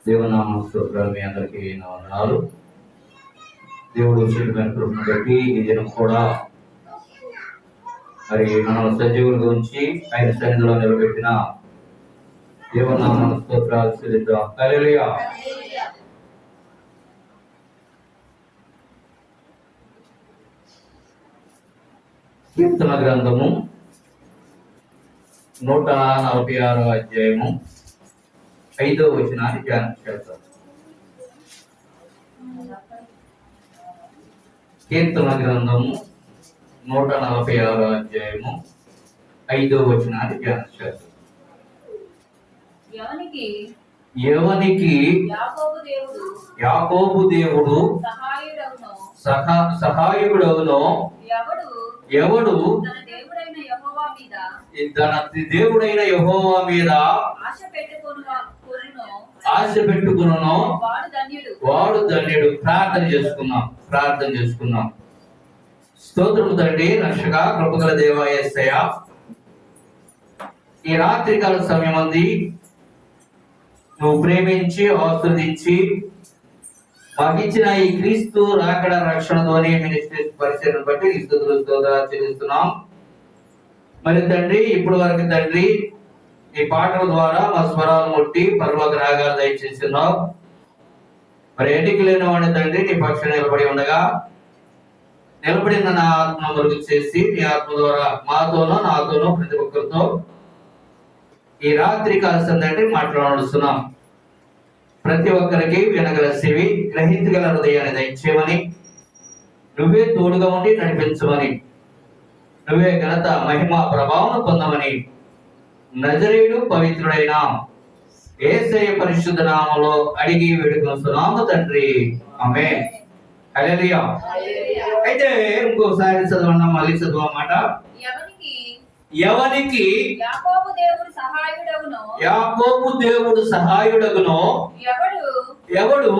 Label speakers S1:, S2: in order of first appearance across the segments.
S1: దేవనామ స్తోత్రాలు మీ అందరికీ నా వందనాలు. దేవుడు ఉచితమైన కృపను బట్టి ఈ దినం కూడా మరి మనం సజీవులుగా ఉంచి ఆయన సన్నిధిలో నిలబెట్టిన దేవనామ స్తోత్రాలు చెల్లిద్దాం. హల్లెలూయా. కీర్తన గ్రంథము 146 అధ్యాయము 5వ వచనాన్ని ధ్యానం చేద్దాం. కీర్తన గ్రంథము 146 అధ్యాయము 5వ వచనాన్ని ధ్యానం చేద్దాం. ఎవనికి యాకోబు దేవుడు సహాయుడవునో ఎవడు తన దేవుడైన యెహోవా మీద ఆశ పెట్టుకును వాడు ధన్యుడు. ప్రార్థన చేసుకున్నాం. స్తోత్రము తండ్రి, రక్షక, కృపగల దేవా యేసయ్యా, ఈ రాత్రికాల సమయం అంది నువ్వు ప్రేమించి ఆస్వాదించి మాకిచ్చిన ఈ క్రీస్తు రాకడ రక్షణతోని మినిస్ట్రీస్ పరిచయం బట్టి స్తుతులు స్తోత్రాలు చెల్లిస్తున్నాం. మరి తండ్రి, ఇప్పటి వరకు తండ్రి ఈ పాటల ద్వారా మా స్వరాలు ముట్టి పరలోక రాగాలు దయచేస్తున్నావు. మరి ఎన్నిక లేని వాడిని తండ్రి నీ పక్షం నిలబడి ఉండగా నిలబడిన నా ఆత్మ మరుగు చేసి నీ ఆత్మ ద్వారా మాతోనో నాతోనో ప్రతి ఒక్కరితో ఈ రాత్రి కాల్సిన తండ్రి మాట్లాడుతున్నాం. ప్రతి ఒక్కరికి వినగల చెవి, గ్రహించగల హృదయాన్ని దయచేయమని, నువ్వే తోడుగా ఉండి నడిపించమని, నువ్వే ఘనత మహిమ ప్రభావం పొందమని నజరేయుడు పవిత్రుడైన యేసయ్య పరిశుద్ధ నామములో అడిగి వేడుకొనుచున్నాము తండ్రి, ఆమేన్. హల్లెలూయా. అయితే ఇంకోసారి చదవన్నా, మళ్ళీ చదవమాట. ఎవనికి యాకోబు దేవుడు సహాయుడగునో ఎవడు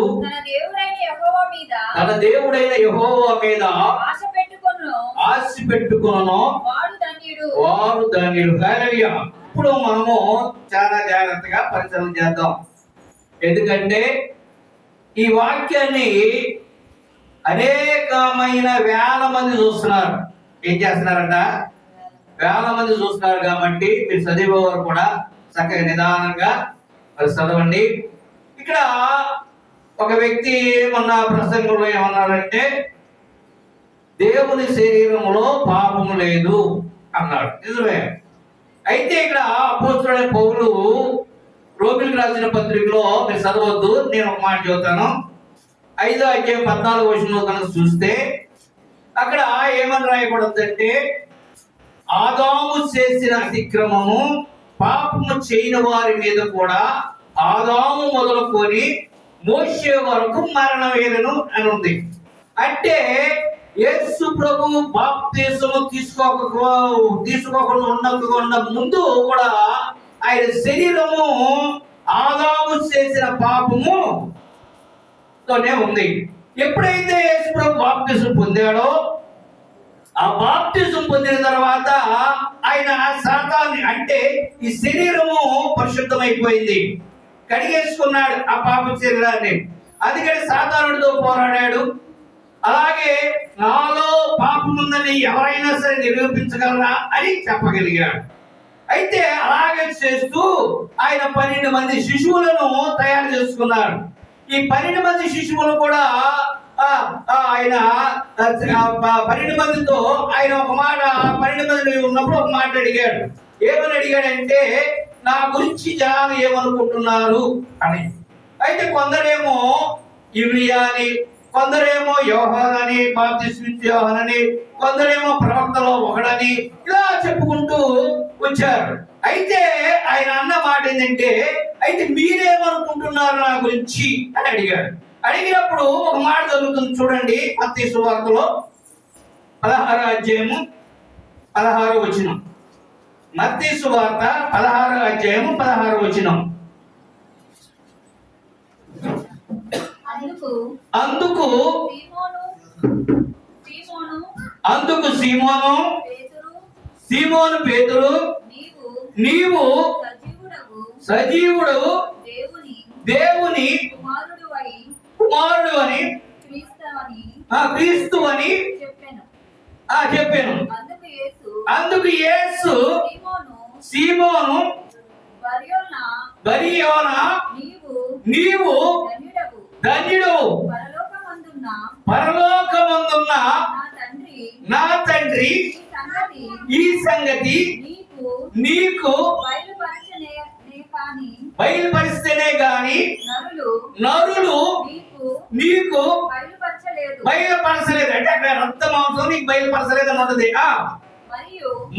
S1: తన దేవుడైన యెహోవా మీద ఆశ పెట్టుకొనునో వాడు ధన్యుడు. హల్లెలూయా. ఇప్పుడు మనము చాలా జాగ్రత్తగా పరిశీలన చేద్దాం. ఎందుకంటే ఈ వాక్యాన్ని అనేకమైన వేల మంది చూస్తున్నారు. ఏం చేస్తున్నారంట? వేల మంది చూస్తున్నారు. కాబట్టి మీరు చదివేవారు కూడా చక్కగా నిదానంగా మరి చదవండి. ఇక్కడ ఒక వ్యక్తి మొన్న ప్రసంగంలో ఏమన్నారంటే దేవుని శరీరములో పాపము లేదు అన్నాడు. నిజమే. అయితే ఇక్కడ అపోస్తలుడైన పౌలు రోమీయులకు రాసిన పత్రికలో మీరు చదవద్దు, నేను ఒక మాట చెబుతాను. 5వ అధ్యాయం 14వ వచనంలో కనుక చూస్తే అక్కడ ఏమని రాయబడుతుందంటే, ఆదాము చేసిన అతిక్రమము పాపము చేయని వారి మీద కూడా ఆదాము మొదలుకొని మోషే వరకు మరణం వేదను అని ఉంది. అంటే యేసు ప్రభు బాప్తిసము తీసుకోకుండా ఉండకుండా ముందు కూడా ఆయన శరీరము ఆదాము చేసిన పాపము తోనే ఉంది. ఎప్పుడైతే యేసు ప్రభు బాప్తిసం పొందాడో, ఆ బాప్తిసం పొందిన తర్వాత ఆయన సాతాన్ని, అంటే ఈ శరీరము పరిశుద్ధమైపోయింది, కడిగేసుకున్నాడు ఆ పాప శరీరాన్ని. అందుకని సాతానుడితో పోరాడాడు. అలాగే నాలో పాపం ఉందని ఎవరైనా సరే నిరూపించగలరా అని చెప్పగలిగాడు. అయితే అలాగే చేస్తూ ఆయన 12 మంది శిశువులను తయారు చేసుకున్నాడు. ఈ 12 మంది శిశువులు కూడా ఆయన 12 మందితో ఆయన ఒక మాట, 12 మంది ఉన్నప్పుడు ఒక మాట అడిగాడు. ఏమని అడిగాడంటే, నా గురించి జనాలు ఏమనుకుంటున్నారు అని. అయితే కొందరేమో యూరియా అని, కొందరేమో యోహానని, బాప్తిస్మిచ్చే యోహానని, కొందరేమో ప్రవక్తలో ఒకడని, ఇలా చెప్పుకుంటూ వచ్చారు. అయితే ఆయన అన్న మాట ఏంటంటే, అయితే మీరేమనుకుంటున్నారు నా గురించి అని అడిగాడు. అడిగినప్పుడు ఒక మాట జరుగుతుంది చూడండి. మత్తయి సువార్తలో 16వ అధ్యాయము 16వ వచనం. మత్తయి సువార్త 16వ అధ్యాయము 16వ వచనం. అందుకు సీమోను పేతురు, నీవు సజీవుడు దేవుని కుమారుడు అని క్రీస్తు అని చెప్పాను. అందుకు యేసు సీమోను బర్యోనా నీవు ధన్యుడు, పరలోకమందున్న నా తండ్రి ఈ సంగతి నీకు బయలుపరిస్తేనే గాని నరులు నీకు బయలుపరచలేదు. అంటే అక్కడ రక్త మాంసం నీకు బయలుపరచలేదు అన్నది.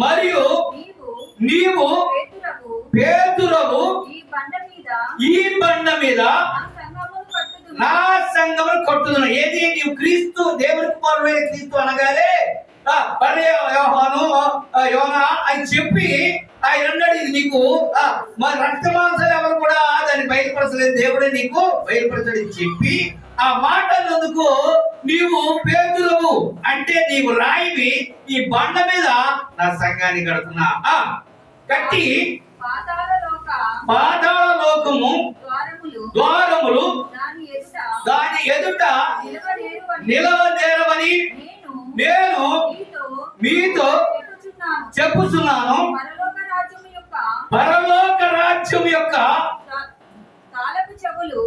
S1: మరియు నీవు పేతురవు ఈ బండ మీద నా సంఘమును కట్టుదును. ఏది నీవు క్రీస్తు దేవుని కుమారుడైన క్రీస్తు అనగానే యోనా అని చెప్పి ఆయన అన్నాడు, ఇది నీకు మా రక్త మాంసాలు ఎవరు కూడా దాన్ని బయలుపరచలేదు, దేవుడే నీకు బయలుపరచని చెప్పి ఆ మాట అన్నందుకు నీవు పేతురవు అంటే నీవు రాయివి, ఈ బండ మీద నా సంఘాన్ని కడుతున్నా. కట్టి పాతాళ లోకము ద్వారములు దాని ఎదుట నిలవనేరవని నేను మీతో చెప్పుచున్నాను. పరలోక రాజ్యం యొక్క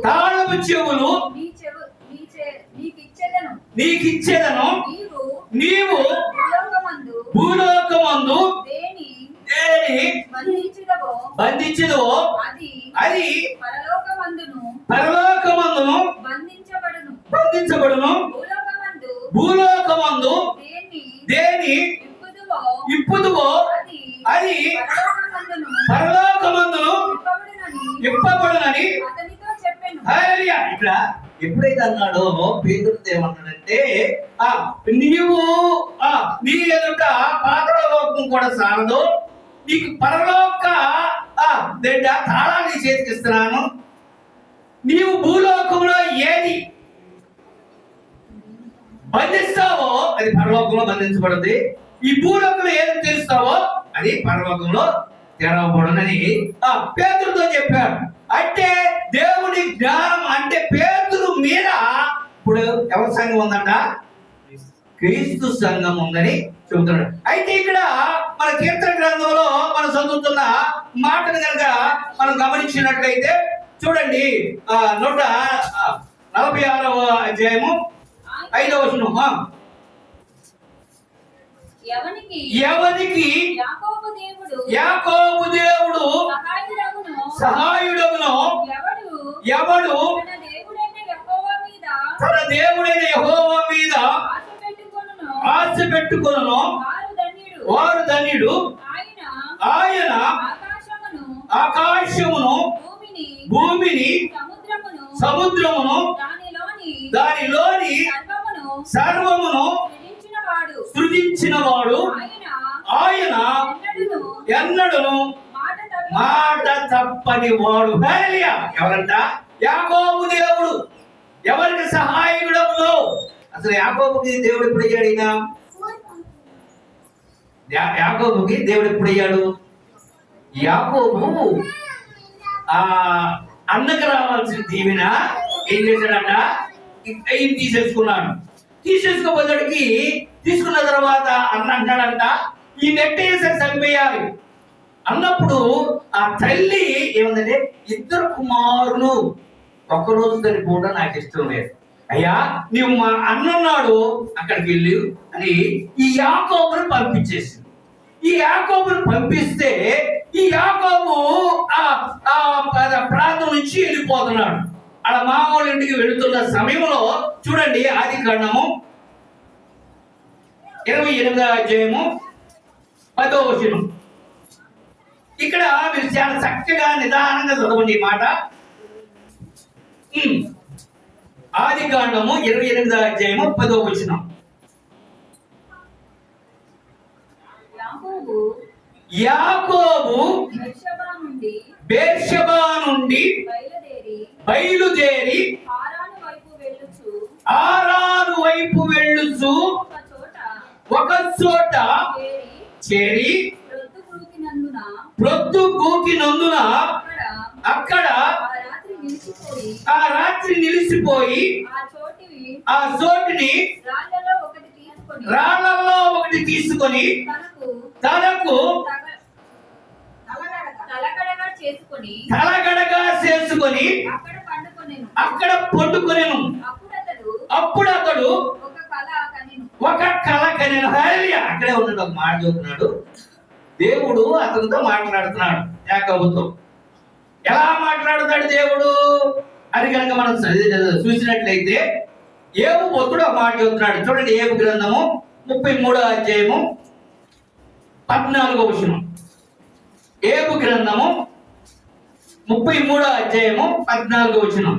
S1: తాళపు చెవులు నీకిచ్చేదను. నీవు భూలోకమందు దేని బంధించదువో అది పరలోకమందును బంధించబడును. భూలోకమందు దేని ఇప్పుదువో అది పరలోకమందును ఇప్పబడునని ఇక్కడ ఎప్పుడైతే అన్నాడో పేతురుతో ఏమన్నాడంటే నీవు నీ ఎదుట పాతాళ లోకం కూడా సారదు, నీకు పరలోక తాళాన్ని చేతికి ఇస్తున్నాను. నీవు భూలోకంలో ఏది బంధిస్తావో అది పరలోకంలో బంధించబడుతుంది, ఈ భూలోకంలో ఏది తెలుస్తావో అది పరలోకంలో తెరవబడునని పేతురుతో చెప్పాడు. అంటే దేవుని జ్ఞానం అంటే పేతురు మీద ఇప్పుడు ఎవరి సంఘం ఉందంట? క్రీస్తు సంఘం ఉందని చెబుతున్నాడు. అయితే ఇక్కడ మన కీర్తన గ్రంథంలో మనం చదువుతున్న మాటను కనుక మనం గమనించినట్లయితే చూడండి, 146వ అధ్యాయము 5వ వచనం. ఎవనికి యాకోబు దేవుడు సహాయుడగునో ఎవడు తన దేవుడైన యెహోవా మీద ఆశ పెట్టుకొనునో వారు ధన్యుడు. ఆయన ఆకాశమును భూమిని సముద్రమును దానిలోని సర్వమును సృజించినవాడు. ఆయన ఎన్నడును మాట తప్పని వాడు. ఎవరంట? యాకోబు దేవుడు. ఎవరికి సహాయకుడు? అసలు యాకోబుకి దేవుడు ఎప్పుడు అయ్యాడు? ఈయన యాకోబుకి దేవుడు ఎప్పుడు అయ్యాడు? యాకోబు అన్నకు రావాల్సిన దీవెన ఏం చేశాడంట? ఈయన తీసేసుకోపోతాడికి తీసుకున్న తర్వాత అన్న అంటాడంట, ఈ నెట్టేసరి చంపేయాలి అన్నప్పుడు ఆ తల్లి ఏమందంటే, ఇద్దరు కుమారులు ఒక్కరోజు సరిపోవడం నాకు ఇష్టం లేదు అయ్యా, నీవు మా అన్నున్నాడు అక్కడికి వెళ్ళి అని ఈ యాకోబుని పంపించేసింది. ఈ యాకోబుని పంపిస్తే ఈ యాకోబు ప్రాంతం నుంచి వెళ్ళిపోతున్నాడు. అలా మామూలు ఇంటికి వెళుతున్న సమయంలో చూడండి, ఆదికాండము 28వ అధ్యాయము 10వ వచనం. ఇక్కడ మీరు చాలా చక్కగా నిదానంగా చదవండి ఈ మాట. ఆదికాండము 28వ అధ్యాయము 10వ వచనం. యాకోబు బెర్షెబా నుండి బయలుదేరి ఆరాను వైపు వెళ్ళుచు ఒక చోట చేరి ప్రొద్దు గూకినందున అక్కడ ఆ రాత్రి నిలిచిపోయి ఆ చోటిని రాళ్లలో ఒకటి తీసుకొని తనకు తలగడగా చేసుకొని అక్కడ పండుకొనెను. అప్పుడు అతడు ఒక కల కనెను. హల్లెలూయా. అక్కడే ఉన్నాడు, ఒక మాట చెబుతున్నాడు. దేవుడు అతనితో మాట్లాడుతున్నాడు, యాకోబుతో. ఎలా మాట్లాడుతాడు దేవుడు అని కనుక మనం చూసినట్లయితే ఏబు భక్తుడు ఒక మాట చెబుతున్నాడు. చూడండి, ఏబు గ్రంథము 33వ అధ్యాయము 14వ వచనం. ఏబు గ్రంథము 33వ అధ్యాయము 14వ వచనం.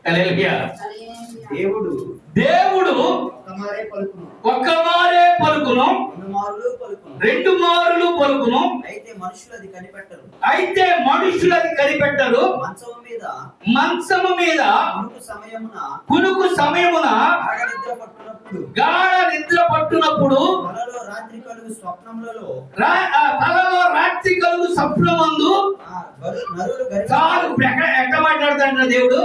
S1: హల్లెలూయా. దేవుడు ఒక్క మారే పలుకును, రెండు మారులు పలుకును, అయితే మనుషులు అది కనిపెట్టరు. మంచము మీద కునుకు సమయమున గాఢ నిద్ర పట్టునప్పుడు కలలో రాత్రి కలుగు స్వప్నమందు చాలు. ఎక్కడ మాట్లాడతాడు దేవుడు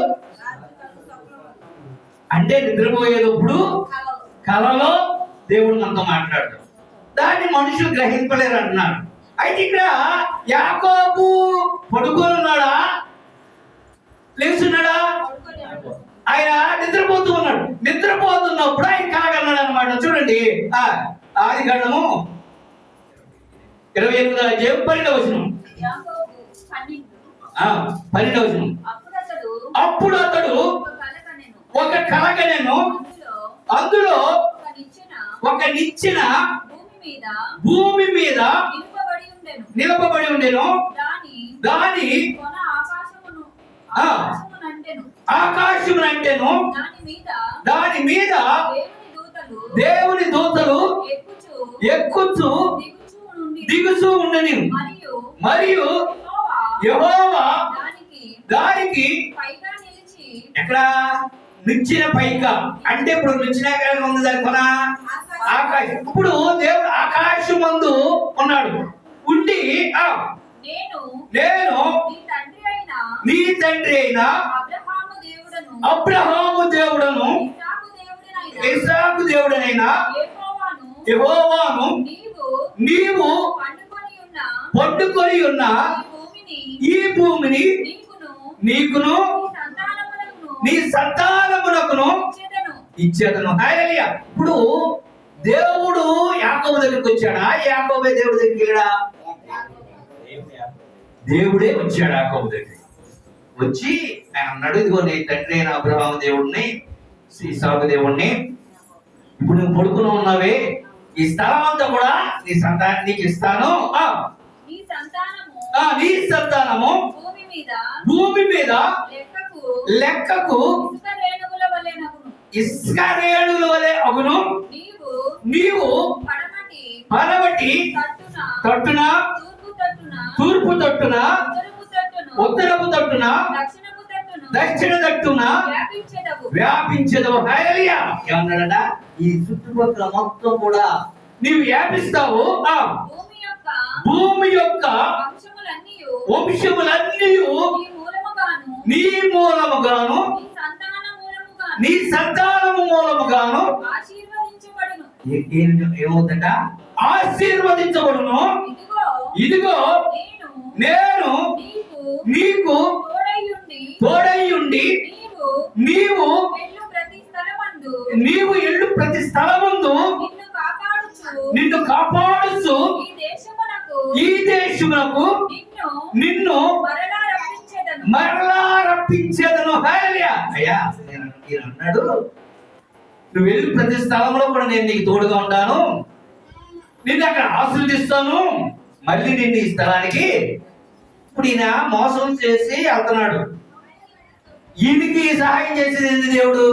S1: అంటే నిద్రపోయేటప్పుడు కలలో దేవుడు మనతో మాట్లాడతాడు. దాన్ని మనుషులు గ్రహింపలేరు అంటున్నాడు. అయితే ఇక్కడ యాకోబు పడుకొని ఉన్నాడా, లేచున్నాడా? ఆయన నిద్రపోతూ ఉన్నాడు. నిద్రపోతున్నప్పుడు ఆయన కలగన్నాడు అనమాట. చూడండి, ఆది కాండము 28వ అధ్యాయం 12వ వచనం. 12వ వచనం. అప్పుడు అతడు ఒక కలగనెను, అందులో ఒక నిచ్చెన భూమి మీద నిలపబడి ఉండెను. దాని ఆకాశమునంటెను. దాని మీద దేవుని దూతలు ఎక్కుచు దిగుచూ ఉండని. మరియు యెహోవా దానికి ఎక్కడ నిచ్చిన పైగా అంటే ఇప్పుడు నిచ్చిన ఉంది దాని కొన ఆకాశం. ఇప్పుడు దేవుడు ఆకాశం మందు ఉన్నాడు. ఉండి నేను నీ తండ్రి అయిన అబ్రహాము దేవుడను ఇస్సాకు దేవుడనైనా యెహోవాను నీవు పండుకొని ఉన్న ఈ భూమిని నీకును నీ సంతానమునకును ఇచ్చేదను. హల్లెలూయా. ఇప్పుడు దేవుడు యాకోబు దగ్గరికి వచ్చాడా, యాకోబే దేవుడి దగ్గరికి వెళ్ళాడా? దేవుడే వచ్చాడు యాకోబు దగ్గరికి. వచ్చి ఆయన అన్నాడు, ఇదిగో నీ తండ్రి అయిన అబ్రహాము దేవుడిని ఇస్సాకు దేవుడిని ఇప్పుడు నువ్వు పడుకుని ఉన్నావే, ఈ స్థలం అంతా కూడా నీ సంతానానికి ఇస్తాను. నీ సంతానము భూమి మీద లెక్కకు ఇసుక రేణుల వలె అగును. నీవు పడమటి తట్టున తూర్పు తట్టున ఉత్తరపు తట్టున దక్షిణ తట్టున వ్యాపించదవు. హల్లెలూయా. ఏమన్నాడట? ఈ చుట్టుపక్కల మొత్తం కూడా నీవు వ్యాపిస్తావు. భూమి యొక్క వంశములన్నీ నీ మూలముగాను నీ సంతానము మూలముగాను ఏమవుతుందట? ఆశీర్వదించబడును. ఇదిగో నేను నీకు తోడైయుండి నీవు ఎళ్ళు ప్రతి స్థలమందు నిన్ను కాపాడుచు ఈ దేశమునకు నిన్ను మరలా రప్పించేదను. హల్లెలూయా. అయ్యా అన్నాడు, నువ్వు వెళ్ళి ప్రతి స్థలంలో కూడా నేను నీకు తోడుగా ఉంటాను, నిన్ను అక్కడ ఆశీర్వదిస్తాను, మళ్ళీ నిన్ను ఈ స్థలానికి. ఇప్పుడు ఈయన మోసం చేసి వెళ్తున్నాడు. ఈయనకి సహాయం చేసేది ఏంటి దేవుడు?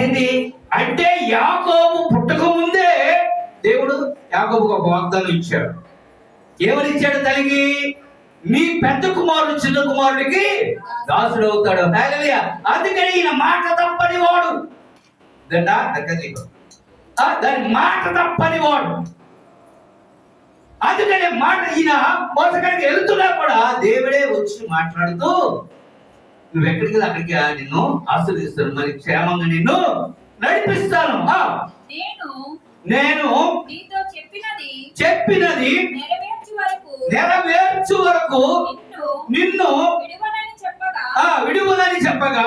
S1: ఏంటి అంటే యాకోబు పుట్టక ముందే దేవుడు యాకోబుకు ఒక వాగ్దానం ఇచ్చాడు. ఏమని ఇచ్చాడు? తల్లికి నీ పెద్ద కుమారుడు చిన్న కుమారుడికి దాసుడు అవుతాడు. హల్లెలూయా. అందుకని ఈయన మాట తప్పని వాడు. దాని మాట తప్పని వాడు. అందుకనే మాట ఈయన మోసగాడికి వెళ్తున్నా కూడా దేవుడే వచ్చి మాట్లాడుతూ నువ్వు ఎక్కడికి అక్కడికి నిన్ను ఆశీర్వదిస్తాను, మరి క్షేమంగా నిన్ను నడిపిస్తాను. నేను
S2: నీతో
S1: చెప్పినది నెరవేర్చు వరకు నిన్ను విడువనని చెప్పగా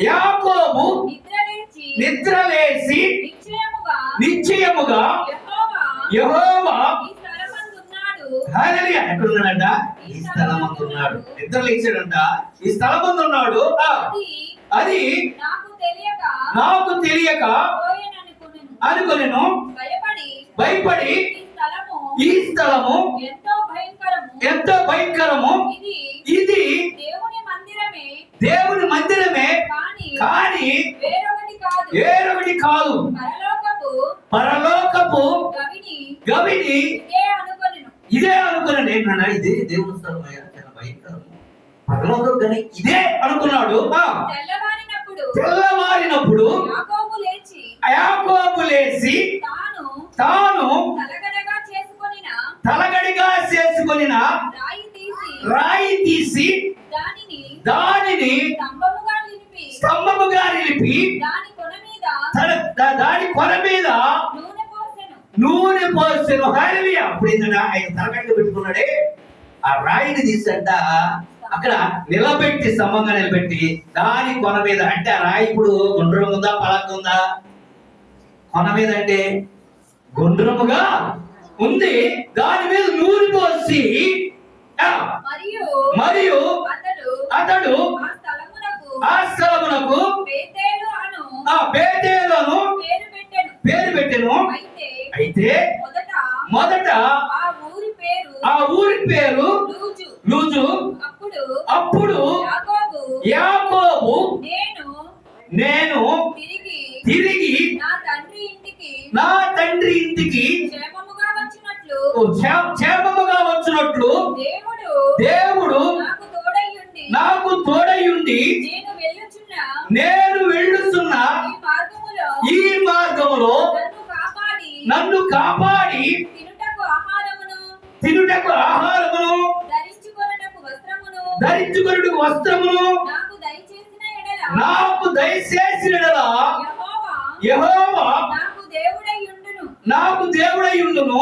S1: యాకోబు నిద్రలేసి నిశ్చయముగా యెహోవా హల్లెలూయా ఎక్కడున్నాడంట? ఈ స్థలమందు ఉన్నాడు. నిద్ర లేచాడంట, ఈ స్థలమందు ఉన్నాడు. అది నాకు తెలియక అనుకొనెను. భయపడి ఈ స్థలము ఎంతో భయంకరము, ఇది దేవుని మందిరమే కానీ వేరొకటి కాదు, పరలోకపు గవిని ఇదే అనుకున్నాడు. ఏంటన్నా ఇది దేవుని స్థలం అయ్యా, చాలా భయంకరము, పరలోకం గని ఇదే అనుకున్నాడు. తెల్లవారినప్పుడు యాకోబు లేచి తాను తలగడిగా చేసుకొనిన రాయి తీసి దానిని స్తంభముగా నిలిపి దాని కొన మీద నూనె పోసెను. హల్లెలూయా. అప్పుడు ఏంటంటే ఆయన తలగడిగా పెట్టుకున్నాడే, ఆ రాయిని తీసంట అక్కడ నిలబెట్టి, స్తంభంగా నిలబెట్టి దాని కొన మీద, అంటే ఆ రాయి ఇప్పుడు గుండ్రం ఉందా పలక ఉందా? కొన మీద అంటే గుండ్రముగా ఉంది, దాని మీద నూనె పోసి మరియు అతడు ఆ స్థలమునకు బేతేలు అను పేరు పెట్టెను. అయితే మొదట ఆ ఊరి పేరు లూజు. అప్పుడు యాకోబు నేను తిరిగి నా తండ్రి ఇంటికి క్షేమముగా వచ్చినట్లు దేవుడు నాకు తోడయుండి నేను వెళ్ళుచున్న ఈ మార్గములో నన్ను కాపాడి తినుటకు ఆహారమును ధరించుకొనుటకు వస్త్రమును నాకు దయచేసిన యెహోవా నాకు దేవుడై ఉండును.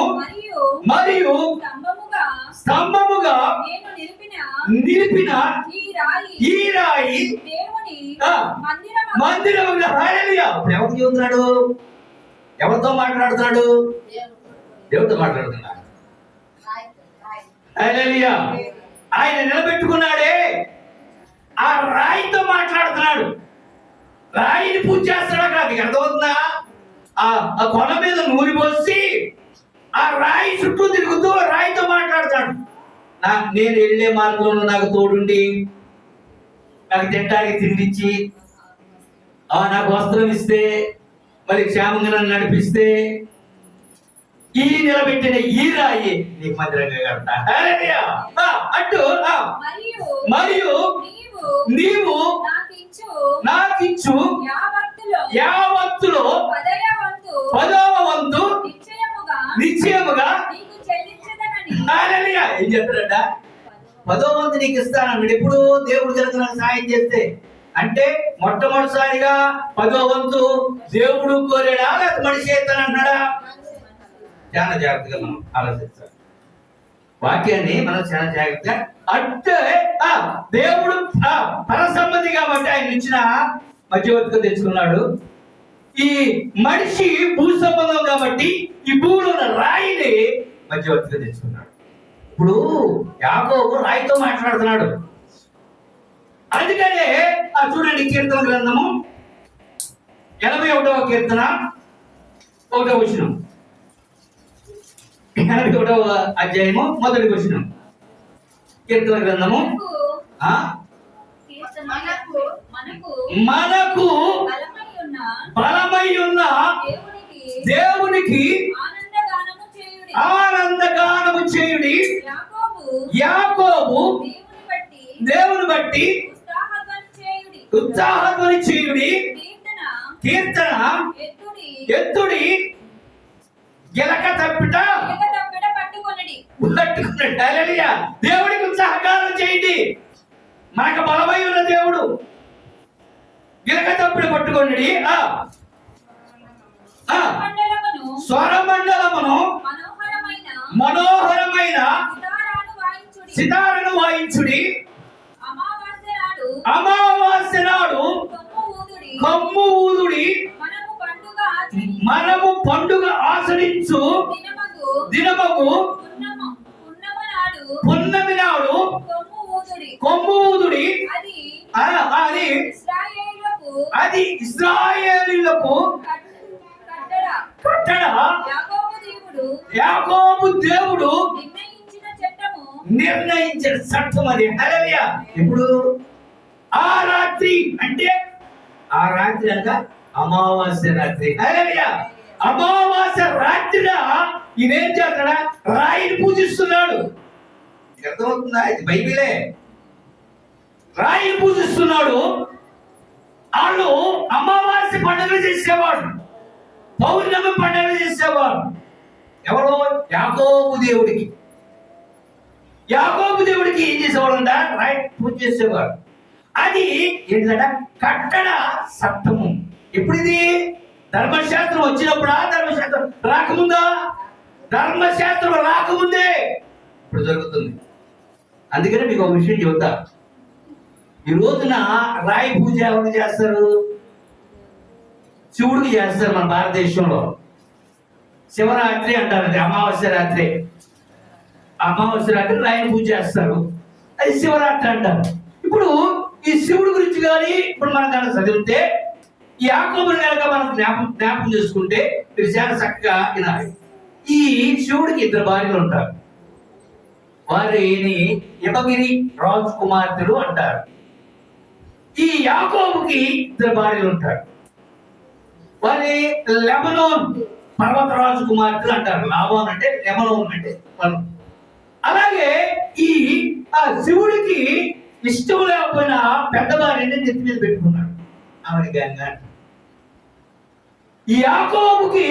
S1: మరియు స్తంభముగా నిలిపిన ఈ రాయి మందిరముగా. హల్లెలూయా. ఇప్పుడు ఎవరితో చెబుతున్నాడు? ఎవరితో మాట్లాడుతున్నాడు? దేవుడితో మాట్లాడుతున్నాడు. హల్లెలూయా. ఆయన నిలబెట్టుకున్నాడే, ఆ రాయితో మాట్లాడుతున్నాడు. రాయిని పూజ చేస్తాడు అక్కడ. మీకు అర్థమవుతుందా? ఆ కొన మీద నూనె పోసి ఆ రాయి చుట్టూ తిరుగుతూ రాయితో మాట్లాడతాడు. నేను వెళ్ళే మార్గంలో నాకు తోడుండి, నాకు తినడానికి తిండిచ్చి, నాకు వస్త్రం ఇస్తే, మరి క్షేమంగా నన్ను నడిపిస్తే, ఈ నిలబెట్టిన ఈ రాయి నీకు మందిరంగా కడతా. అటు మరియు నీవు నాకిచ్చు యావత్తులో 10వ వంతు నిశ్చయముగా ఏం చెప్తాడట? 10వ వంతు నీకు ఇస్తానన్నాడు. ఎప్పుడు దేవుడు కనుక నాకు సాయం చేస్తే, అంటే మొట్టమొదటిసారిగా 10వ వంతు దేవుడు కోరాడా లేకపోతే మనిషి చేస్తానన్నాడా? చాలా జాగ్రత్తగా మనం ఆలోచించాలి. వాక్యాన్ని మనం చాలా జాగ్రత్తగా, అంటే దేవుడు పరసంబంధి కాబట్టి ఆయన ఇచ్చిన మధ్యవర్తిగా తెచ్చుకున్నాడు. ఈ మనిషి భూ సంబంధం కాబట్టి ఈ భూమిలో ఉన్న రాయిని మధ్యవర్తిగా తెచ్చుకున్నాడు. ఇప్పుడు యాకోబు రాయితో మాట్లాడుతున్నాడు. అందుకనే చూడండి, కీర్తన గ్రంథము 81వ కీర్తన 1వ వచనం, 81వ అధ్యాయము 1వ వచనం. కీర్తన గ్రంథము మనకు బలమై ఉన్న దేవునికి ఆనందగానము చేయుడి. యాకోబు దేవుని బట్టి ఉత్సాహధ్వని చేయుడి. కీర్తన ఎత్తుడి గిలక తప్పిట
S2: పట్టుకొనడి.
S1: హల్లెలూయా. దేవుడికి సహకారం చేయండి. మనకు బలమై ఉన్న దేవుడు. గిలక తప్పిట పట్టుకొనడి. స్వరమండలమును మనోహరమైన సితారను వాయించుడి. అమావాస్య నాడు కమ్ము ఊదుడి. మనము పండుగ ఆచరించు దినమగు పున్నమి నాడు కొమ్ము ఊదుడి. అది ఇశ్రాయేలీయులకు కట్టడ. యాకోబు దేవుడు నిర్ణయించిన చట్టం అది. హల్లెలూయా. ఇప్పుడు ఆ రాత్రి అంటే ఆ రాత్రి అనగా అమావాస్య రాత్రి. హల్లెలూయా. అమావాస్య రాత్రిన ఇదేం చేస్తాడా? రాయిని పూజిస్తున్నాడు. అర్థమవుతుందా? ఇది బైబిలే. రాయిని పూజిస్తున్నాడు. వాళ్ళు అమావాస్య పండుగలు చేసేవాడు, పౌర్ణమి పండుగలు చేసేవాడు. ఎవరో? యాకోబు దేవుడికి. యాకోబు దేవుడికి ఏం చేసేవాడు? రాయి పూజ చేసేవాడు. అది ఏంటంటే కట్టడ సప్తము. ఎప్పుడు ఇది? ధర్మశాస్త్రం వచ్చినప్పుడా? ధర్మశాస్త్రం రాకముందా? ధర్మశాస్త్రం రాకముందే ఇప్పుడు జరుగుతుంది. అందుకని మీకు ఒక విషయం చెబుతా. ఈ రోజున రాయి పూజ ఎవరు చేస్తారు? శివుడికి చేస్తారు. మన భారతదేశంలో శివరాత్రి అంటారు. అది అమావాస్య రాత్రి. అమావాస్య రాత్రి రాయిని పూజ చేస్తారు. అది శివరాత్రి అంటారు. ఇప్పుడు ఈ శివుడి గురించి కానీ ఇప్పుడు మనం కనుక చదివితే, ఈ యాకోబుని కనుక మనం జ్ఞాపకం చేసుకుంటే మీరు చాలా చక్కగా వినాలి. ఈ శివుడికి ఇద్దరు భార్యలు ఉంటారు. వారిని యమగిరి రాజు కుమార్తెలు అంటారు. ఈ యాకోబుకి ఇద్దరు భార్యలు ఉంటారు. వారి లెబనోన్ పర్వతరాజు కుమార్తెలు అంటారు. లాబాన్ అంటే లెబనోన్ అంటే పర్వతం. అలాగే ఈ శివుడికి ఇష్టం లేకపోయినా పెద్ద భార్యని నెత్తి మీద పెట్టుకున్నాడు. ఆమెని గంగా. ఈ యాకోబుకి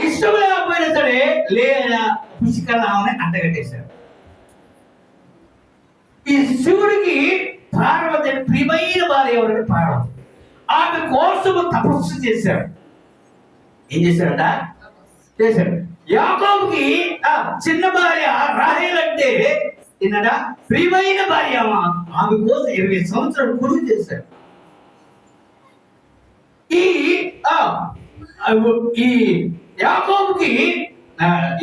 S1: ఇష్టం లేకపోయినా సరే లేదా పుష్కల ఆమెని అంటగట్టేశాడు. ఈ శివుడికి పార్వతి ప్రియమైన భార్య ఎవరంటే పార్వతి. ఆమె కోసము తపస్సు చేశాడు. ఏం చేశాడట? చేశాడు. యాకోబుకి చిన్న భార్య రాహేల్ అంటే ఏంటంట? ప్రియమైన భార్య. ఆమె కోసం 20 సంవత్సరాలు కొడుకు చేశాడు. ఈ యాకోబుకి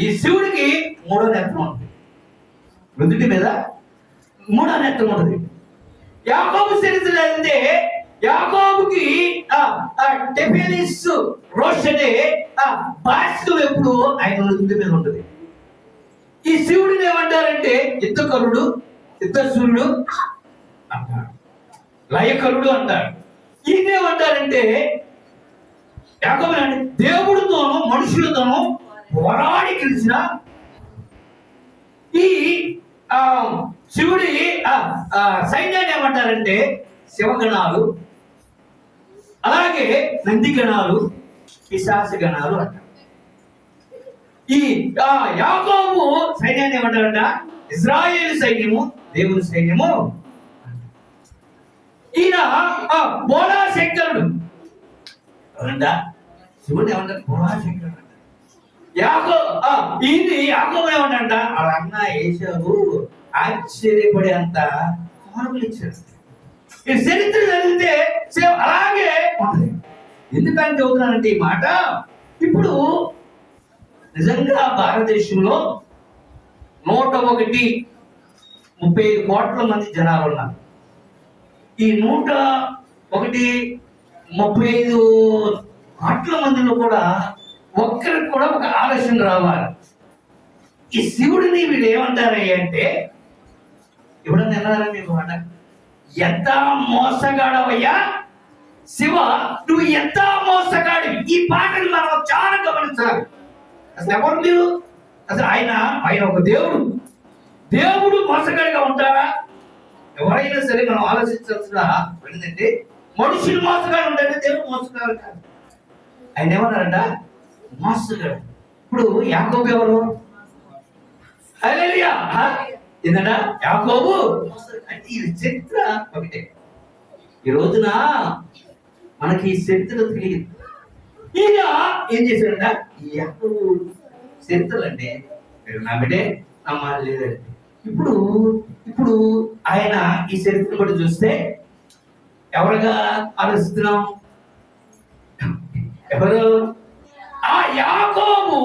S1: ఈ శివుడికి 3వ నేత్రం ఉంటుంది. నుదుటి మీద 3వ నేత్రం ఉంటుంది. యాకోబు చరిత్ర అంటే యాకోబుకి టెఫెలిస్ రోష్ అనే భాషం ఎప్పుడు ఆయన నుదుటి మీద ఉంటుంది. ఈ శివుడిని ఏమంటారంటే యుద్ధకరుడు, యుద్ధసూర్యుడు అంటారు, లయకరుడు అంటారు. ఈయన ఏమంటారంటే యాకోబు అంటే దేవుడితోనూ మనుషులతోనూ పోరాడి గెలిచిన ఈ శివుడి సైన్యాన్ని ఏమంటారంటే శివగణాలు, అలాగే నందిగణాలు, పిశాచగణాలు అంటారు. ఈ యాకోబు సైన్యాన్ని ఏమంటారంట? ఇజ్రాయేలు సైన్యము, దేవుని సైన్యము. ఈయన బోళాశంకరుడు. శివుడు ఏమంటారు? బోళాశంకరుడు. ఇది యాకోబు ఏమంటారంట? వాళ్ళ అన్న ఏశావు ఆశ్చర్యపడే అంత మార్పులు ఇచ్చాడు. ఈ చరిత్ర చదివితే అలాగే ఉంటుంది. ఎందుకని చెబుతున్నానంటే ఈ మాట, ఇప్పుడు నిజంగా భారతదేశంలో 135 కోట్ల మంది జనాలు ఉన్నారు. ఈ 135 కోట్ల మందిలో కూడా ఒక్కరికి కూడా ఒక ఆలోచన రావాలి. ఈ శివుడిని వీడు ఏమంటారు అంటే, ఎవడన్నా విన్నారా మీకు మాట? ఎంత మోసగాడవయ్యా శివ, నువ్వు ఎంత మోసగాడివి. ఈ పాటను మనం చాలా గమనించాలి. అసలు ఎవరు మీరు? అసలు ఆయన ఒక దేవుడు. దేవుడు మోసగాడిగా ఉంటారా? ఎవరైనా సరే మనం ఆలోచించాల్సిన ఏంటంటే, మనుషులు మోసగాడు ఉంటాడు, దేవుడు మోసగాడు కాదు. ఆయన ఏమన్నారంట? మోసగాడు. ఇప్పుడు యాకోబు ఎవరు? హల్లెలూయా. ఏంటంట? యాకోబు అంటే ఈ చరిత్ర ఒకటే. ఈ రోజున మనకి ఈ చరిత్ర తెలియదు. ఈయన ఏం చేశాడంట? ఈ యాకోబు చరిత్రలు అంటే నమ్మితే నమ్మాలి లేదండి. ఇప్పుడు ఆయన ఈ చరిత్ర బట్టి చూస్తే ఎవరుగా ఆలోచిస్తున్నాం? ఎవరు? ఆ యాకోబు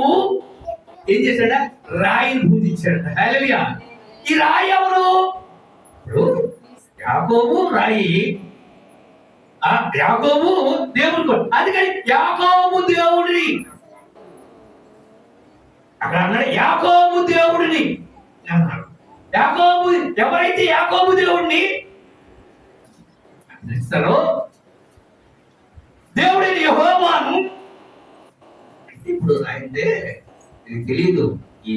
S1: ఏం చేశాడ? రాయిని పూజించాడు. హల్లెలూయా. ఈ రాయి ఎవరు? ఇప్పుడు యాకోబు రాయి, ఆ యాకోబు దేవుడు. అందుకని యాకోబు దేవుడిని అక్కడ అన్నాడు, యాకోబు దేవుడిని అన్నాడు. యాకోబు ఎవరైతే యాకోబు దేవుడిని ఇస్తారో దేవుడిని యెహోవాను. ఇప్పుడు అంటే ఇది తెలియదు. ఈ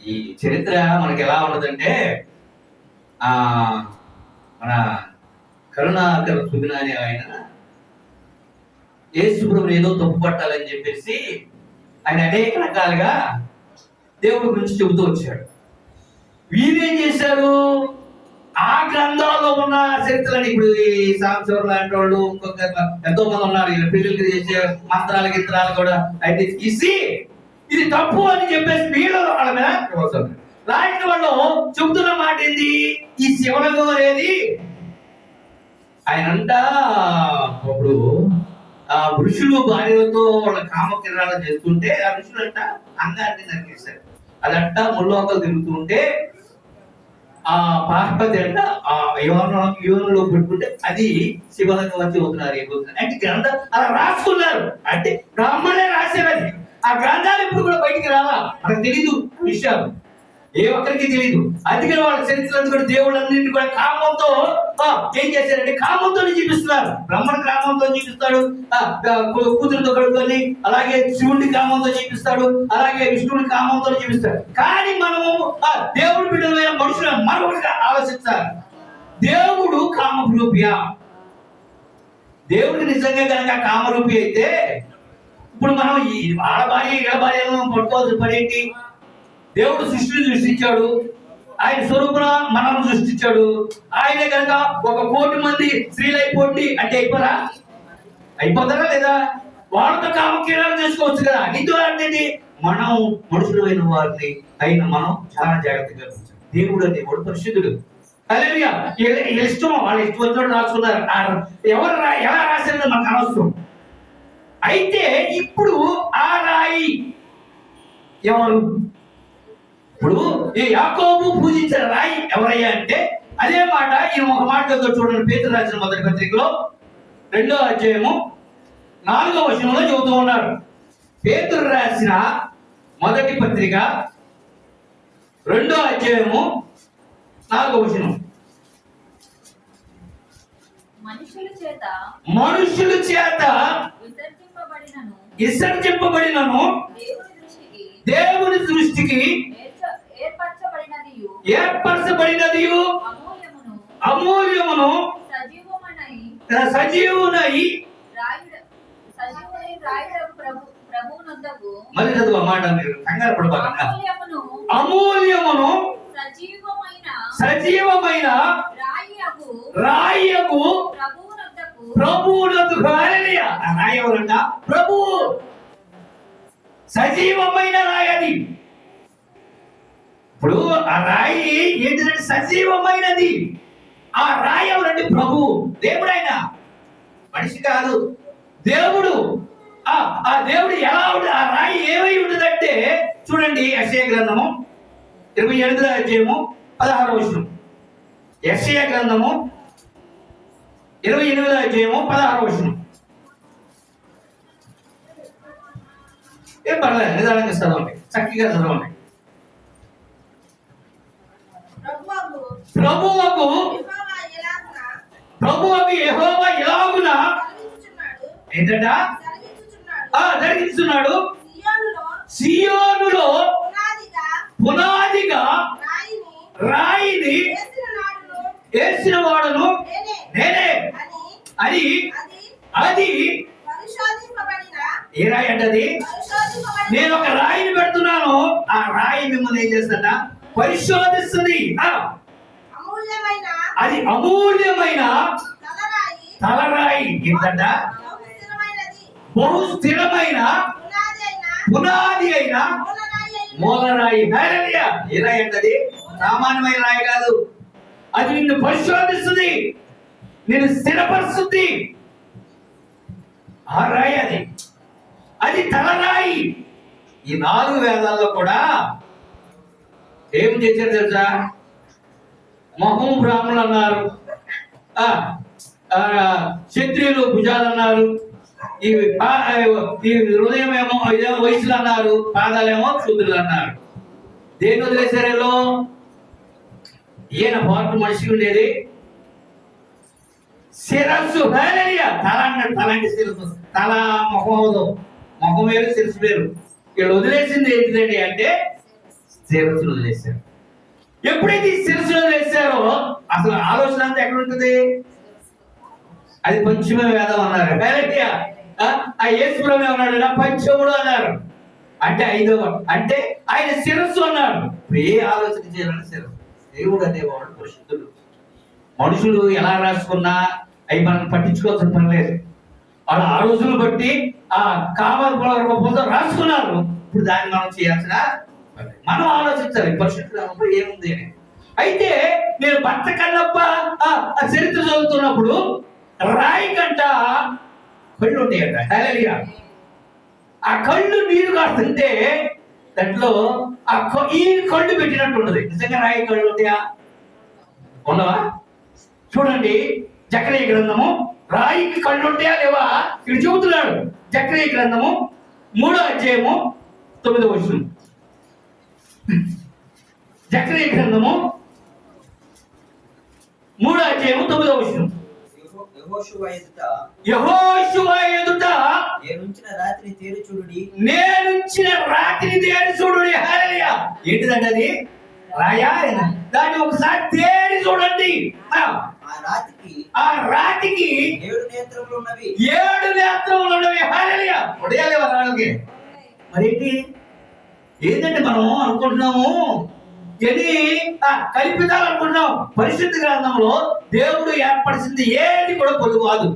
S1: ఈ చరిత్ర మనకి ఎలా ఉన్నదంటే మన కరుణాకర సుగుణ అనే ఆయన యేసుప్రభుని ఏదో తప్పు పట్టాలని చెప్పేసి ఆయన అనేక రకాలుగా దేవుడి గురించి చెబుతూ వచ్చాడు. వీరేం చేశారు? ఆ గ్రంథాల్లో ఉన్న చరిత్రలని, ఇప్పుడు ఈ సాంసోర్ లాంటి వాళ్ళు ఇంకొక ఎంతో మంది ఉన్నారు, ఇలా పెళ్లిళ్ళు చేసే మంత్రాల గిత్రాలు కూడా అయితే తీసి ఇది తప్పు అని చెప్పేసి వీళ్ళు వాళ్ళ మీద లాంటి వాళ్ళు చెబుతున్న మాట ఏంది? ఈ శివలింగం అనేది ఆయనంట అప్పుడు ఆ ఋషులు భార్యలతో వాళ్ళ కామకిరణాలు చేస్తుంటే ఆ ఋషులు అంట అంగాన్ని నరికేశారు. అదంట ముల్లోకలు తిరుగుతుంటే ఆ పార్వతి అంట ఆ యోనంలో పెట్టుకుంటే అది శివలింగం వచ్చి అవుతున్నారు. అంటే గ్రంథం అలా రాసుకున్నారు. అంటే బ్రాహ్మణే రాశారు. అది ఆ గ్రంథాలు ఇప్పుడు కూడా బయటికి రావా? మనకు తెలీదు విషయాలు, ఏ ఒక్కరికి తెలియదు. అందుకని వాళ్ళ చరిత్రలు కూడా దేవుళ్ళన్నింటినీ కూడా కామంతో ఏం చేశారంటే కామంతో చూపిస్తున్నారు. బ్రహ్మణ కామంతో చూపిస్తాడు, కూతురుతో కడుపుని, అలాగే శివుడిని కామంతో చూపిస్తాడు, అలాగే విష్ణువుని కామంతో చూపిస్తాడు. కానీ మనము దేవుడి బిడ్డలైన మనుషులు మరొకటిగా ఆలోచిస్తారు. దేవుడు కామరూపియా? దేవుడు నిజంగా కనుక కామరూపి అయితే ఇప్పుడు మనం ఈ ఆడభార్య ఇడభార్యను పట్టుకోవాల్సిన పని ఏంటి? దేవుడు సృష్టిని సృష్టించాడు, ఆయన స్వరూపున మనల్ని సృష్టించాడు. ఆయనే కనుక 1 కోటి మంది స్త్రీలు అయిపోండి అంటే అయిపోతారా లేదా? వాళ్ళతో కామక్రీడలు చేసుకోవచ్చు కదా. నీతో అంటే మనం మనుషులైన వారిని అయిన మనం చాలా జాగ్రత్తగా ఉంచాలి. దేవుడు అనేవాడు పరిశుద్ధుడు. హల్లెలూయా. ఇష్టం వాళ్ళ ఇష్టం వచ్చినట్టు రాసుకున్నారు. ఎవరు ఎలా రాశారో మనకు అనవసరం. అయితే ఇప్పుడు ఆ రాయి ఎవరు? ఇప్పుడు ఈ యాకోబు పూజించిన రాయి ఎవరయ్యా అంటే అదే మాట ఈయన ఒక మాట చూడండి. పేతురు రాసిన మొదటి పత్రికలో 2వ అధ్యాయము 4వ వచనంలో చెబుతూ ఉన్నారు. పేతురు రాసిన మొదటి పత్రిక 2వ అధ్యాయము 4వ వచనం. మనుషుల చేత విసర్జింపబడినను దేవుని దృష్టికి ఏర్పరచబడినది అమూల్యమును సజీవునై. మళ్ళీ చదువు ఆ మాట, మీరు కంగారు పడబాకండి. అమూల్యమును సజీవమైన రాయకు ప్రభువునకు. హల్లెలూయా. ఆ రాయి ఎవరంట? ప్రభువు. సజీవమైన రాయి అది. ఇప్పుడు ఆ రాయి ఏంటంటే సజీవమైనది. ఆ రాయి ఎవరంటే ప్రభువు. దేవుడు, ఆయన మనిషి కాదు, దేవుడు. ఆ దేవుడు ఎలా ఉంటుంది? ఆ రాయి ఏమై ఉంటుందంటే చూడండి, యెషయా గ్రంథము 28వ అధ్యాయము 16వ వచనం. యెషయా గ్రంథము 28వ అధ్యాయము 16వ వచనం. ఏం పర్లేదు, నిదానంగా చదవండి, చక్కగా చదవండి. ప్రభువకు యెహోవా ఎలాగున ఏంటంట జరిగిస్తున్నాడు. సియోనులో పునాదిగా రాయిని వేసిన వాడును నేనే. అది
S2: అది
S1: అది
S2: పరిశోధింపబడిన
S1: ఏ రాయి అంటది? నేను ఒక రాయిని పెడుతున్నాను, ఆ రాయి మిమ్మల్ని ఏం చేస్తుందా? పరిశోధిస్తుంది.
S2: అమూల్యమైన
S1: అది అమూల్యమైన
S2: తలరాయి
S1: తలరాయి. ఏంటంట?
S2: బహు స్థిరమైనది.
S1: బహు స్థిరమైన పునాది అయిన మూలరాయి. హల్లెలూయా. ఏ రాయి అంటది? సామాన్యమైన రాయి కాదు. అది నిన్ను పరిశోధిస్తుంది, నిన్ను స్థిరపరుస్తుంది. ఆ రాయి అది, అది తలరాయి. ఈ 4 వేదాల్లో కూడా ఏం చేశారు తెలుసా? మొహం బ్రాహ్మణులు అన్నారు, క్షత్రియులు భుజాలు అన్నారు, ఈ హృదయం ఏమో వయసులు అన్నారు, పాదాలేమో శూద్రులు అన్నారు. దేని వదిలేశారు వీళ్ళు? ఈయన పాటు మనిషికి ఉండేది శిరస్సు. హల్లెలూయా. తల అన్నాడు, తల అంటే శిరస్సు. తల ముఖం అవదు, ముఖం వేరు శిరస్సు వేరు. వీళ్ళు వదిలేసింది ఏంటిదండి అంటే శిరస్సును వదిలేశారు. ఎప్పుడైతే ఈ శిరస్సును వదిలేశారో అసలు ఆలోచన అంతా ఎక్కడ ఉంటుంది? అది పంచమ వేదం అన్నారు. హల్లెలూయా. ఆ యేసుప్రభు అన్నాడు నా పంచముడు అన్నారు, అంటే 5వ, అంటే ఆయన శిరస్సు అన్నారు. ఏ ఆలోచన చేయాలని శిరస్సు. దేవుడు అనేవాడు పరిశుద్ధుడు. మనుషులు ఎలా రాసుకున్నా అవి మనం పట్టించుకోవాల్సిన పని లేదు. వాళ్ళు ఆ రోజులు బట్టి ఆ కామన్ రూపంలో రాసుకున్నారు. ఇప్పుడు దాన్ని మనం చేయాల్సిన మనం ఆలోచించాలి పరిశుద్ధుడు ఏముంది అని. అయితే నేను భర్త కన్నప్ప ఆ చరిత్ర చదువుతున్నప్పుడు రాయి కంట కళ్ళు ఉంటాయంట. హల్లెలూయా. ఆ కళ్ళు నీరు కాస్తుంటే దాంట్లో ఈ కళ్ళు పెట్టినట్టు ఉండదు. నిజంగా రాయి కళ్ళు ఉంటాయా? ఉండవా? చూడండి, జకరియా గ్రంథము రాయికి కళ్ళు ఉంటాయా లేవా? ఇక్కడ చెబుతున్నాడు. జకరియా గ్రంథము 3వ అధ్యాయము 9వ వచనం. జకరియా గ్రంథము 3వ అధ్యాయము 9వ వచనం. యెహోషువ ఎదుట
S3: నేనుంచిన రాత్రి తేరి చూడుడి.
S1: హల్లెలూయా. ఏంటిదంటే అది రాయా? దాన్ని ఒకసారి తేరి చూడండి. ఆ రాతికి
S3: 7 నేత్రములు ఉన్నవి.
S1: 7 నేత్రములు ఉన్నవి. హల్లెలూయా. ఉదయాలేవా రాళ్ళకి? మరేంటి? ఏంటంటే మనం అనుకుంటున్నాము ఇది కల్పితాలు అనుకుంటున్నాం. పరిశుద్ధ గ్రంథంలో దేవుడు ఏర్పరిచింది ఏది కూడా పొలుగు కాదు.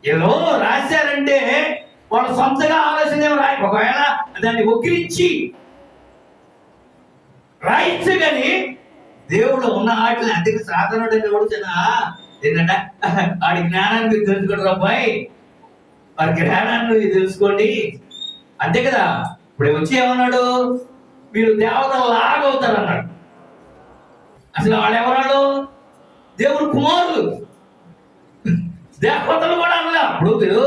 S1: ఏదో రాశారంటే వాళ్ళు సొంతగా ఆలోచన రాయి. ఒకవేళ దాన్ని ఒక్కిరించి రాయిచ్చు కానీ దేవుడు ఉన్న వాటిని అందుకు సాధనుడు దేవుడు చిన్న ఏంటంటే వాడి జ్ఞానాన్ని మీరు తెలుసుకోండి అబ్బాయి, వాడి జ్ఞానాన్ని తెలుసుకోండి అంతే కదా. ఇప్పుడు వచ్చి ఏమన్నాడు? మీరు దేవతలు లాగవుతారు అన్నాడు. అసలు వాళ్ళు ఎవరాడు? దేవుడు కుమారులు. దేవతలు కూడా అనలా. ఇప్పుడు మీరు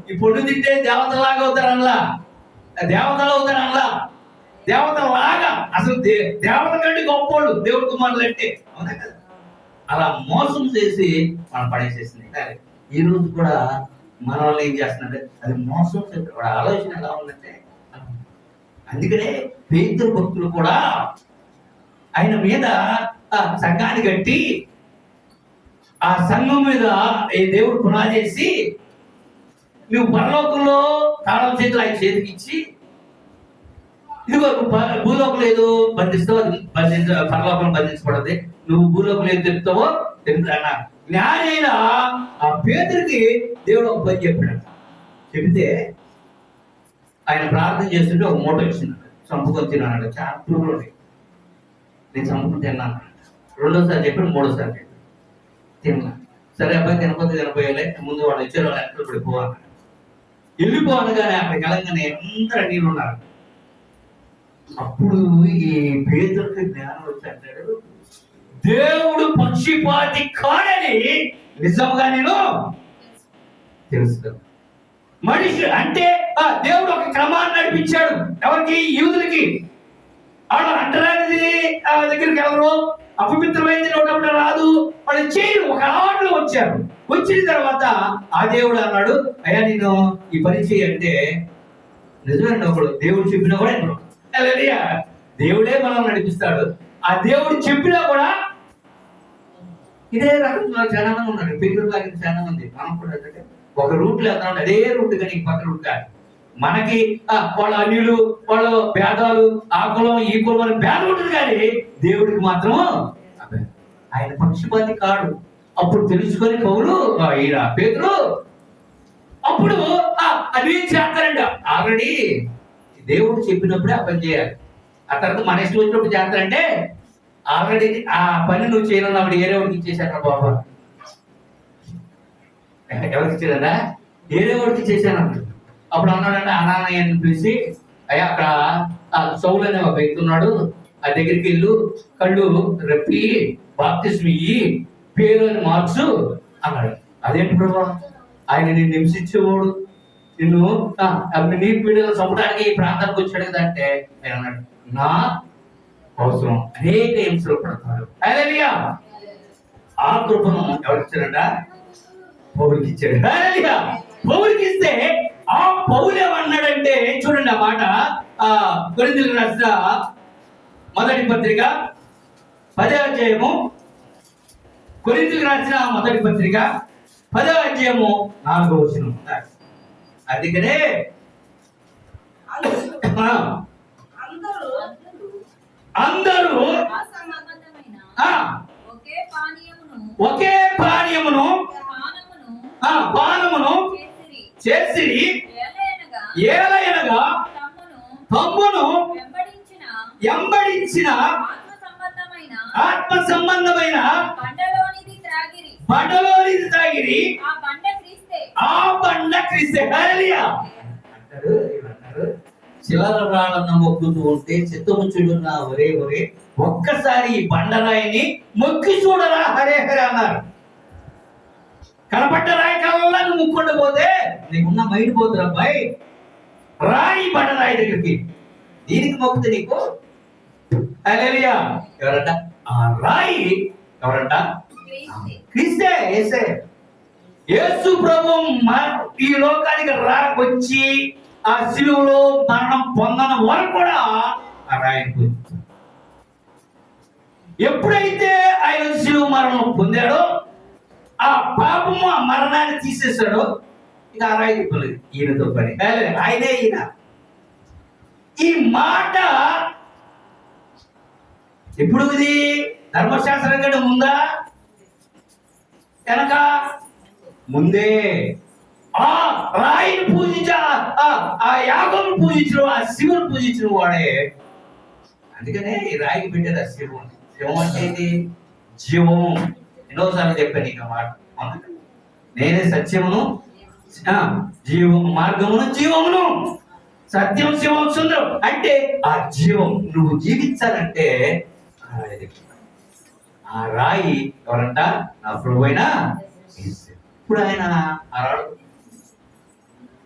S1: ఈ పొన్ను తింటే దేవతలు లాగా అవుతారు అనలా, దేవతలు అవుతారు అనలా. దేవతలు లాగా అసలు దేవత కంటే గొప్పోళ్ళు దేవుడు కుమారులు అంటే. అవునా కదా? అలా మోసం చేసి మనం పడేసేసింది. ఈ రోజు కూడా మన వాళ్ళు ఏం చేస్తున్నారంటే అది మోసం చేస్తారు. వాడు ఆలోచన ఎలా ఉందంటే, అందుకనే పేతురు భక్తులు కూడా ఆయన మీద సంఘాన్ని కట్టి ఆ సంఘం మీద ఈ దేవుడు పునాదేసి నువ్వు పరలోకంలో తాళం చేతులు ఆయన చేతికి ఇచ్చి ఇదిగో భూలోకంలో ఏదో బంధిస్తావు అది పరలోకంలో బంధించబడద్ది, నువ్వు భూలోకంలో ఏదో తెలుపుతావో తెలుపుతా జ్ఞాని అయిన ఆ పేతురికి దేవుడు ఒక పని చెప్పాడు. చెబితే ఆయన ప్రార్థన చేస్తుంటే ఒక మూట వచ్చింది, చంపుకొని తిన్నాడు. చాలా పురుగులు ఉన్నాయి, నేను చంపుకొని తిన్నాను. రెండోసారి చెప్పాడు, మూడోసారి చెప్పాడు, తిన్నా. సరే అబ్బాయి తినకపోతే తినపోయాలే, ముందు వాళ్ళు వచ్చారు, వాళ్ళు ఎక్కడ పడిపోవాలి. వెళ్ళిపోనగానే అక్కడికి వెళ్ళగానే అందరూ నీళ్ళు ఉన్నారు. అప్పుడు ఈ పేదలకు జ్ఞానం వచ్చి అంటాడు, దేవుడు పక్షిపాతి కాడని నిజంగా నేను తెలుసు. మనిషి అంటే దేవుడు ఒక క్రమాన్ని నడిపించాడు. ఎవరికి? యూదులకి. వాళ్ళు అంటరానిది దగ్గరికి వెళ్ళరు, అపవిత్రమైంది నోటప్పుడు రాదు, వాళ్ళు చేయరు. ఒక ఆటలో వచ్చారు. వచ్చిన తర్వాత ఆ దేవుడు అన్నాడు, అయ్యా నేను ఈ పని చేయంటే నిజమైన ఒకడు దేవుడు చెప్పినా కూడా ఎన్నో దేవుడే మనం నడిపిస్తాడు. ఆ దేవుడు చెప్పినా కూడా ఇదే రకంలో చాలా మంది ఉన్నారు. పేదలు లాగిన చాలా మంది. మనం కూడా ఏంటంటే ఒక రూట్ లో వెళ్తాం, అదే రూట్ కానీ పక్క రూట్ కాదు. మనకి వాళ్ళ అన్యులు, వాళ్ళ భేదాలు, ఆ కులం ఈ కులం అని భేదం ఉంటుంది, కానీ దేవుడికి మాత్రం అబ్బే, ఆయన పక్షపాతి కాడు. అప్పుడు తెలుసుకొని పౌలు ఈయన పేతురు అప్పుడు అది చేస్తారంట. ఆల్రెడీ దేవుడు చెప్పినప్పుడే ఆ పని చేయాలి. ఆ తర్వాత మన ఇష్టం వచ్చినప్పుడు చేస్తారంటే ఆల్రెడీ ఆ పని నువ్వు చేయనున్నావు. ఏరేవాడికి ఇచ్చేశాను బాబా. ఎవరికి ఇచ్చారన్నా? ఏరేవాడికి ఇచ్చేసాను. అప్పుడు అన్నాడంటే అనానయ్యని పిలిచి, అయ్యా అక్కడ సౌలు అనే ఒక వ్యక్తి ఉన్నాడు, ఆ దగ్గరికి వెళ్ళు, కళ్ళు రెప్పి బాప్తిస్మ ఇయ్యి, పేరు అని మార్చు అన్నాడు. అదేంటి ప్రభా, ఆయన నిన్ను హింసించేవాడు, నిన్ను నీ పీడలు చంపడానికి ఈ ప్రాంతానికి వచ్చాడు కదా అంటే ఆయన అన్నాడు, నా అవసరం అనేక హింసలు పడతారు. హల్లెలూయా. ఆ కృపను ఎవరికి ఇచ్చాడంట? పౌలుకి ఇచ్చాడు. హల్లెలూయా. పౌలుకి ఇస్తే ఆ పౌలు ఏమన్నాడంటే చూడండి ఆ మాట, కొరింథీయులకు రాసిన మొదటి పత్రిక 10వ అధ్యాయము, కొరింథీయులకు రాసిన మొదటి పత్రిక 10వ అధ్యాయము 4వ వచనం. అందుకనే అందరూ ఒకే పానీయమును పానమును చేసి ఏలయనగా తమ్మును ఎంబడించిన ఆత్మ సంబంధమైన బండలోనిది తాగిరి, ఆ బండ క్రీస్తే. హల్లెలూయా అంటారు. ఏమన్నారు? చిల్లర రాళ్ళన్న మొక్కుతూ ఉంటే చిత్తముచ్చుడున్న ఒరే ఒరే ఒక్కసారి ఈ బండరాయిని మొక్కి చూడరా హరే హరే అన్నారు. కనపడ్డ రాయి కల్లా నువ్వు ముక్కుండా పోతే నీకున్న మైండ్ పోతురు అబ్బాయి. రాయి బండరాయి దగ్గరికి, దీనికి మొక్కుతే నీకు. హల్లెలూయా. ఎవరంట? ఆ రాయి ఎవరంట? క్రీస్తే. యేసే. యేసు ప్రభు ఈ లోకానికి వచ్చి ఆ శిలువలో మరణం పొందన వరకు కూడా ఆ రాయిని పూజించాడు. ఎప్పుడైతే ఆయన శిలువ మరణం పొందాడో, ఆ పాపము ఆ మరణాన్ని తీసేశాడో, ఇక ఆ రాయి చెప్పలేదు ఈయనతో పని. ఆయనే ఈయన. ఈ మాట ఎప్పుడు ఇది? ధర్మశాస్త్రం కంటే ముందా వెనక? ముందే. ఆ రాయిని పూజించా, ఆ యాగమును పూజించడం, ఆ శివుని పూజించిన వాడే. అందుకనే ఈ రాయికి పెట్టేది ఆ శివం. శివం అంటే ఇది జీవము. ఎన్నోసార్లు చెప్పాను నీకు మాట. నేనే సత్యమును జీవము, మార్గమును జీవమును, సత్యం శివం సుందరం. అంటే ఆ జీవం నువ్వు జీవించాలంటే ఆ రాయి ఎవరంట? నా ప్రభు అయినా. ఇప్పుడు ఆయన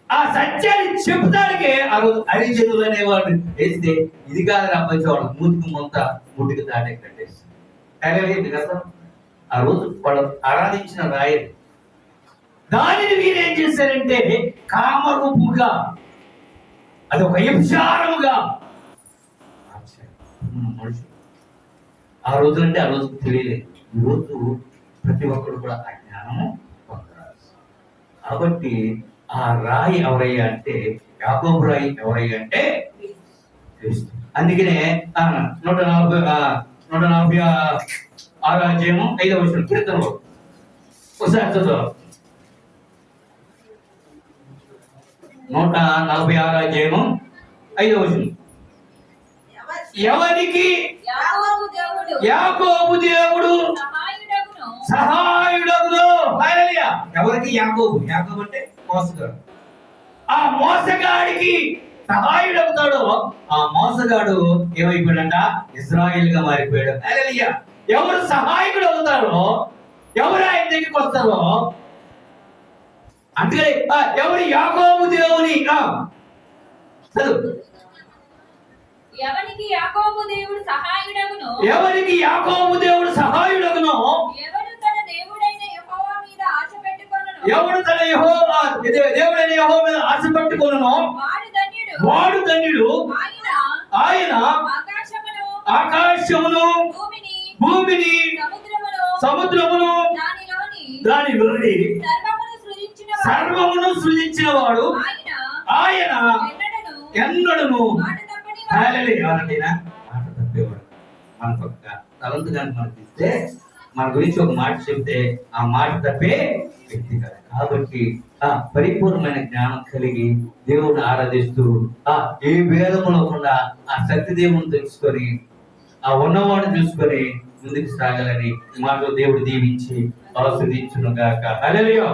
S1: ఆ సత్యాన్ని చెప్తానికే ఆ రోజు హరిజనులు అనేవాడు వేస్తే, ఇది కాదు అబ్బాయి మూతికి మొంత ముట్టికి దాటే కట్టేసి కదా. ఆ రోజు వాళ్ళు ఆరాధించిన రాయి, దానిని వీరేం చేశారంటే కామరూపుగా, అది ఒక విచారముగా మనుషులు. ఆ రోజులంటే ఆ రోజు తెలియలేదు. ఈ రోజు ప్రతి ఒక్కరు కూడా ఆ జ్ఞానము పొందరాలి. కాబట్టి ఆ రాయి ఎవరయ్యా అంటే, యాకోబు రాయి ఎవరయ్యా అంటే క్రీస్తు. అందుకనే 146 అధ్యాయము 5వ వచనం కీర్తనలో ఒకసారి చదువు. 146 అధ్యాయము 5వ వచనం. ఎవరికి యాకోబు దేవుడు సహాయుడగును. హల్లెలూయా. ఎవరికి? యాకోబు. యాకోబు అంటే మోసగాడు. ఆ మోసగాడికి సహాయుడవుతాడో ఆ మోసగాడు ఏమైపోయాడంట? ఇశ్రాయేల్ గా మారిపోయాడు. హల్లెలూయా. ఎవరు సహాయకుడు అవుతారో, ఎవరు ఆయన దగ్గరికి వస్తారో, అందుకని ఎవరు యాకోబు దేవుని చదువు.
S4: ఎవరికి యాకోబు దేవుడు సహాయుడగునో,
S1: ఎవరికి యాకోబు దేవుడు సహాయుడగునో,
S4: ఎవడు తన దేవుడైన యెహోవా మీద ఆశ పెట్టుకొనునో,
S1: ఎవడు తన యెహోవా దేవుడైన యెహోవా మీద ఆశ పెట్టుకొనునో వాడు ధన్యుడు. ఆయన ఆకాశమును భూమిని సముద్రమును దాని నుండి
S4: సర్వమును సృజించిన
S1: సర్వమును సృజించిన వాడు ఆయన ఎన్నడను
S4: మాట తప్పని వాడు.
S1: హల్లెలూయా. ఎవరండినా మాట తప్పేవాడు. మనకు ఒక తలంతు కానీ మనకి ఇస్తే మన గురించి ఒక మాట చెప్తే ఆ మాట తప్పే వ్యక్తి కాదు. కాబట్టి ఆ పరిపూర్ణమైన జ్ఞానం కలిగి దేవుని ఆరాధిస్తూ ఏ భేదము లేకుండా ఆ శక్తి దేవుని తెలుసుకొని ఆ ఉన్నవాడిని చూసుకొని ముందుకు సాగాలని మాటలు దేవుడు దీవించి ఆశీర్వదించును గాక. హల్లెలూయా.